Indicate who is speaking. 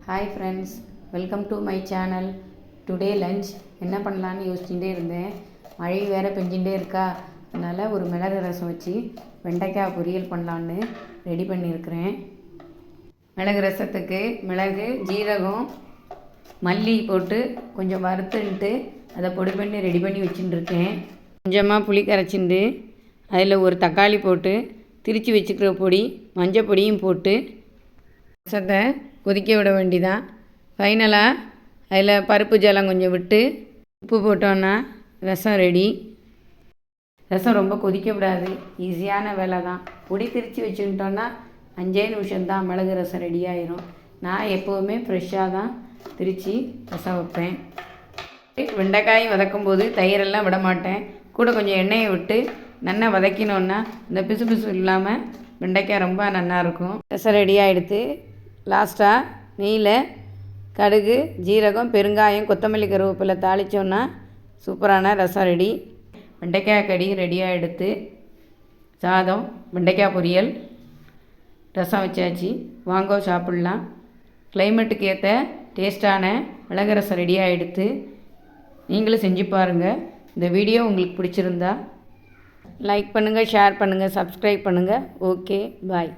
Speaker 1: Hi friends, welcome to my channel. Today lunch என்ன பண்ணலான்னு யோசிச்சுட்டே இருந்தேன். மழை வேறு பெஞ்சுட்டே இருக்கா, அதனால் ஒரு மிளகு ரசம் வச்சு வெண்டைக்காய் பொரியல் பண்ணலான்னு ரெடி பண்ணியிருக்கிறேன். மிளகு ரசத்துக்கு மிளகு, ஜீரகம், மல்லி போட்டு கொஞ்சம் வறுத்துன்ட்டு அதை பொடி பண்ணி ரெடி பண்ணி வச்சுட்டுருக்கேன். கொஞ்சமாக புளி கரைச்சிண்டு அதில் ஒரு தக்காளி போட்டு திரித்து வச்சுக்கிற பொடி, மஞ்சள் பொடியும் போட்டு ரசத்தை கொதிக்க விட வேண்டிதான். ஃபைனலாக அதில் பருப்பு ஜலம் கொஞ்சம் விட்டு உப்பு போட்டோன்னா ரசம் ரெடி. ரசம் ரொம்ப கொதிக்க விடாது, ஈஸியான வேலை தான். பொடி திரித்து வச்சுக்கிட்டோன்னா 5 நிமிஷம்தான் மிளகு ரசம் ரெடி ஆயிரும். நான் எப்போவுமே ஃப்ரெஷ்ஷாக தான் திரித்து ரசம் வைப்பேன். வெண்டைக்காயும் வதக்கும்போது தயிரெல்லாம் விட மாட்டேன். கூட கொஞ்சம் எண்ணெயை விட்டு நல்லா வதக்கினோன்னா இந்த பிசு பிசு இல்லாமல் வெண்டைக்காய் ரொம்ப நல்லாயிருக்கும். ரசம் ரெடியாக எடுத்து லாஸ்ட்டாக நெய்யில் கடுகு, ஜீரகம், பெருங்காயம், கொத்தமல்லி, கருவேப்பிலை தாளித்தோன்னா சூப்பரான ரசம் ரெடி. வெண்டைக்காய் கறி ரெடியாக எடுத்து சாதம், வெண்டைக்காய் பொரியல், ரசம் வச்சாச்சு. வாங்கோ சாப்பிட்லாம். கிளைமேட்டுக்கு ஏற்ற டேஸ்ட்டான மிளகு ரசம் ரெடியாக எடுத்து நீங்களும் செஞ்சு பாருங்கள். இந்த வீடியோ உங்களுக்கு பிடிச்சிருந்தா லைக் பண்ணுங்கள், ஷேர் பண்ணுங்கள், சப்ஸ்கிரைப் பண்ணுங்கள். ஓகே, பாய்.